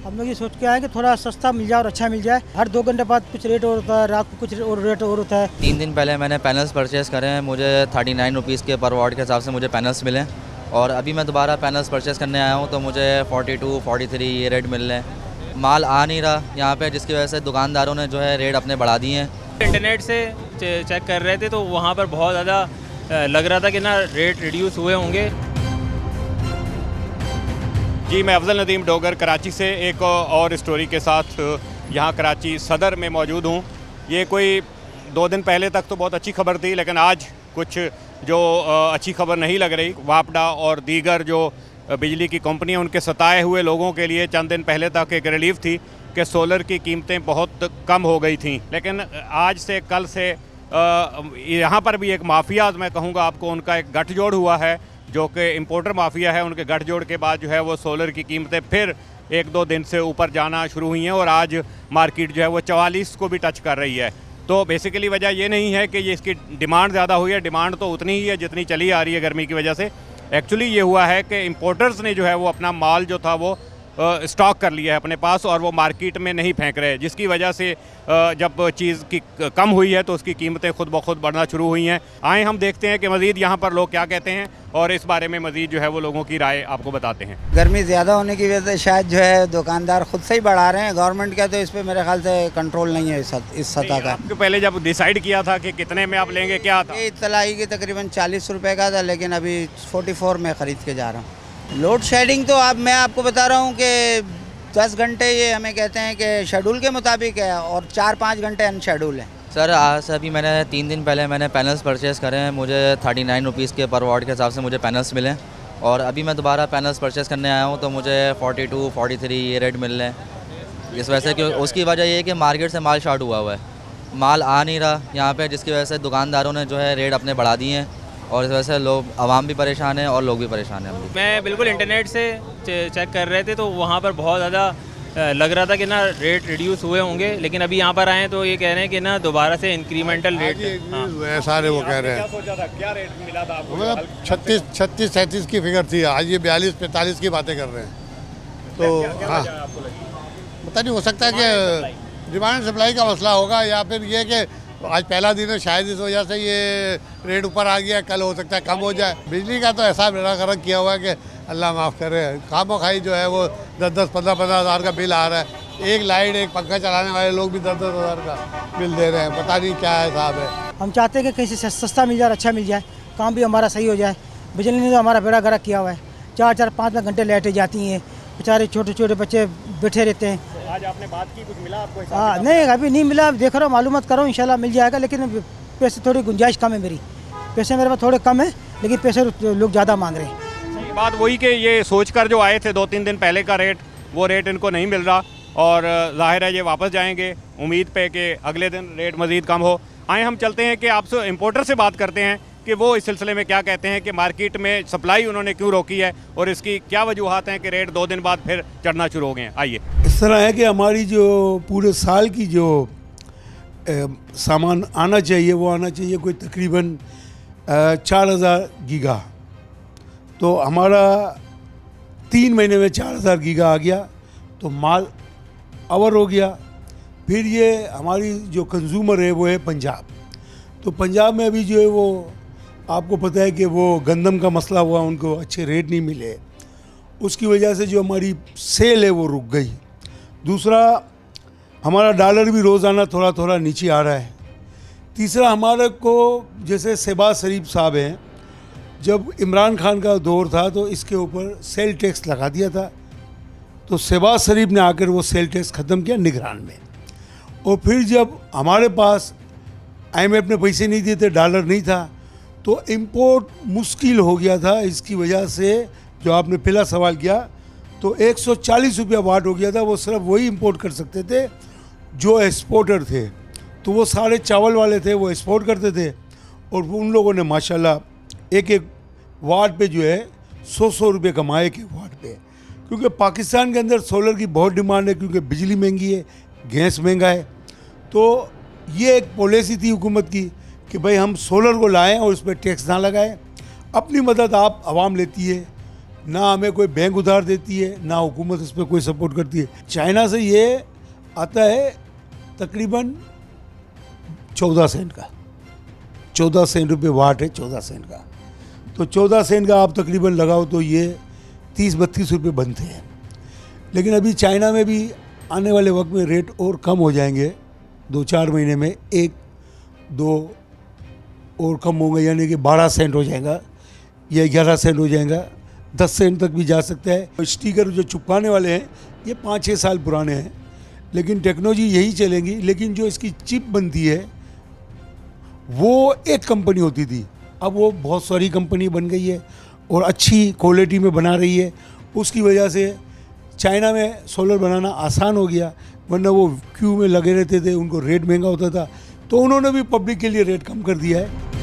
हम लोग ये सोच के आए कि थोड़ा सस्ता मिल जाए और अच्छा मिल जाए। हर 2 घंटे बाद कुछ रेट और होता है, रात को कुछ और रेट और होता है। 3 दिन पहले मैंने पैनल्स परचेज़ करे हैं, मुझे 39 रुपीज़ के पर वाट के हिसाब से मुझे पैनल्स मिले। और अभी मैं दोबारा पैनल्स परचेज़ करने आया हूँ तो मुझे 42, 43 ये रेट मिल रहे हैं। माल आ नहीं रहा यहाँ पे, जिसकी वजह से दुकानदारों ने जो है रेट अपने बढ़ा दिए हैं। इंटरनेट से चेक कर रहे थे तो वहाँ पर बहुत ज़्यादा लग रहा था कि ना रेट रिड्यूस हुए होंगे। जी, मैं अफजल नदीम डोगर कराची से एक और स्टोरी के साथ यहाँ कराची सदर में मौजूद हूँ। ये कोई 2 दिन पहले तक तो बहुत अच्छी खबर थी, लेकिन आज कुछ जो अच्छी खबर नहीं लग रही। वापडा और दीगर जो बिजली की कंपनियाँ, उनके सताए हुए लोगों के लिए चंद दिन पहले तक एक रिलीफ थी कि सोलर की कीमतें बहुत कम हो गई थीं। लेकिन आज से कल से यहाँ पर भी एक माफिया, मैं कहूँगा आपको, उनका एक गठजोड़ हुआ है जो कि इंपोर्टर माफिया है। उनके गठजोड़ के बाद जो है वो सोलर की कीमतें फिर 1-2 दिन से ऊपर जाना शुरू हुई हैं और आज मार्केट जो है वो 44 को भी टच कर रही है। तो बेसिकली वजह ये नहीं है कि ये इसकी डिमांड ज़्यादा हुई है, डिमांड तो उतनी ही है जितनी चली आ रही है गर्मी की वजह से। एक्चुअली ये हुआ है कि इंपोर्टर्स ने जो है वो अपना माल जो था वो स्टॉक कर लिया है अपने पास और वो मार्केट में नहीं फेंक रहे, जिसकी वजह से जब चीज़ की कम हुई है तो उसकी कीमतें खुद ब खुद बढ़ना शुरू हुई हैं। आए हम देखते हैं कि मज़ीद यहाँ पर लोग क्या कहते हैं और इस बारे में मज़ीद जो है वो लोगों की राय आपको बताते हैं। गर्मी ज़्यादा होने की वजह से शायद जो है दुकानदार खुद से ही बढ़ा रहे हैं। गवर्नमेंट का तो इस पर मेरे ख्याल से कंट्रोल नहीं है इस सतह का। आपको पहले जब डिसाइड किया था कि कितने में आप लेंगे, क्या था? इतलाई की तकरीबन 40 रुपये का था, लेकिन अभी 44 में ख़रीद के जा रहा हूँ। लोड शेडिंग तो अब मैं आपको बता रहा हूँ कि 10 घंटे ये हमें कहते हैं कि शेड्यूल के मुताबिक है और 4-5 घंटे अनशेड्यूल है। सर आज से अभी मैंने 3 दिन पहले मैंने पैनल्स परचेज़ करे हैं, मुझे 39 रुपीज़ के पर वाट के हिसाब से मुझे पैनल्स मिले। और अभी मैं दोबारा पैनल्स परचेज़ करने आया हूँ तो मुझे 42, 43 ये रेट मिल रहे हैं। इस वजह से कि उसकी वजह ये है कि मार्केट से माल शॉर्ट हुआ है, माल आ नहीं रहा यहाँ पे, जिसकी वजह से दुकानदारों ने जो है रेट अपने बढ़ा दिए हैं और इस वजह से लोग, आवाम भी परेशान है और लोग भी परेशान हैं। मैं बिल्कुल इंटरनेट से चेक कर रहे थे तो वहाँ पर बहुत ज़्यादा लग रहा था कि ना रेट रिड्यूस हुए होंगे, लेकिन अभी यहाँ पर आए तो ये कह रहे हैं कि ना दोबारा से इंक्रीमेंटल रेट सारे वो कह रहे हैं। क्या सोचा था, क्या रेट मिला था आपको? मतलब 36-37 की फिगर थी, आज ये 42-45 की बातें कर रहे हैं। तो हाँ, पता नहीं, हो सकता है कि डिमांड सप्लाई का मसला होगा या फिर ये कि आज पहला दिन है, शायद इस वजह से ये रेट ऊपर आ गया, कल हो सकता है कम हो जाए। बिजली का तो ऐसा बेड़ा गर्क किया हुआ है कि अल्लाह माफ़ करे, खामोखाई जो है वो 10-10, 15-15 हज़ार का बिल आ रहा है। एक लाइट, एक पंखा चलाने वाले लोग भी 10-10 हज़ार का बिल दे रहे हैं। पता नहीं क्या हिसाब है। हम चाहते हैं कि कहीं से सस्ता मिल जाए, अच्छा मिल जाए, काम भी हमारा सही हो जाए। बिजली ने तो हमारा बेड़ा गर्क किया हुआ है, 4-4, 5 घंटे लाइटें जाती हैं, बेचारे छोटे छोटे बच्चे बैठे रहते हैं। आज आपने बात की, कुछ मिला आपको? हाँ, नहीं अभी नहीं मिला, देख रहा हूँ, मालूमात कर रहा हूँ, इंशाल्लाह मिल जाएगा। लेकिन पैसे थोड़ी गुंजाइश कम है मेरी, पैसे मेरे पास थोड़े कम है, लेकिन पैसे लोग ज़्यादा मांग रहे हैं। बात वही कि ये सोचकर जो आए थे 2-3 दिन पहले का रेट, वो रेट इनको नहीं मिल रहा और जाहिर है ये वापस जाएंगे उम्मीद पे कि अगले दिन रेट मज़ीद कम हो। आए हम चलते हैं कि आपसे इंपोर्टर से बात करते हैं कि वो इस सिलसिले में क्या कहते हैं कि मार्केट में सप्लाई उन्होंने क्यों रोकी है और इसकी क्या वजूहत हैं कि रेट 2 दिन बाद फिर चढ़ना शुरू हो गए हैं। आइए। इस तरह है कि हमारी जो पूरे साल की जो सामान आना चाहिए वो आना चाहिए कोई तकरीबन 4000 गीगा। तो हमारा 3 महीने में 4000 गीगा आ गया तो माल अवर हो गया। फिर ये हमारी जो कंज्यूमर है वो है पंजाब। तो पंजाब में अभी जो है वो आपको पता है कि वो गंदम का मसला हुआ, उनको अच्छे रेट नहीं मिले, उसकी वजह से जो हमारी सेल है वो रुक गई। दूसरा, हमारा डॉलर भी रोज़ाना थोड़ा थोड़ा नीचे आ रहा है। तीसरा, हमारे को जैसे शहबाज शरीफ साहब हैं, जब इमरान खान का दौर था तो इसके ऊपर सेल टैक्स लगा दिया था, तो शहबाज शरीफ ने आकर वो सेल टैक्स ख़त्म किया निगरान में। और फिर जब हमारे पास IMF ने पैसे नहीं दिए थे, डॉलर नहीं था, तो इंपोर्ट मुश्किल हो गया था। इसकी वजह से जो आपने पहला सवाल किया तो 140 रुपया वाट हो गया था। वो सिर्फ वही इंपोर्ट कर सकते थे जो एक्सपोर्टर थे, तो वो सारे चावल वाले थे, वो एक्सपोर्ट करते थे। और उन लोगों ने माशाल्लाह एक वाट पे जो है 100 रुपये कमाए के वाट पे, क्योंकि पाकिस्तान के अंदर सोलर की बहुत डिमांड है, क्योंकि बिजली महंगी है, गैस महंगा है। तो ये एक पॉलिसी थी हुकूमत की कि भाई हम सोलर को लाएं और उस पर टैक्स ना लगाएं। अपनी मदद आप आवाम लेती है, ना हमें कोई बैंक उधार देती है, ना हुकूमत इस पर कोई सपोर्ट करती है। चाइना से ये आता है तकरीबन 14 सेंट का, 14 सेंट रुपये वाट है 14 सेंट का। तो 14 सेंट का आप तकरीबन लगाओ तो ये 30-32 रुपये बनते हैं। लेकिन अभी चाइना में भी आने वाले वक्त में रेट और कम हो जाएंगे, 2-4 महीने में 1-2 और कम होंगे, यानी कि 12 सेंट हो जाएगा या 11 सेंट हो जाएगा, 10 सेंट तक भी जा सकता है। स्टिकर जो चिपकाने वाले हैं ये 5-6 साल पुराने हैं, लेकिन टेक्नोलॉजी यही चलेंगी। लेकिन जो इसकी चिप बनती है वो एक कंपनी होती थी, अब वो बहुत सारी कंपनी बन गई है और अच्छी क्वालिटी में बना रही है। उसकी वजह से चाइना में सोलर बनाना आसान हो गया, वरना वो क्यू में लगे रहते थे, उनको रेट महंगा होता था। तो उन्होंने भी पब्लिक के लिए रेट कम कर दिया है।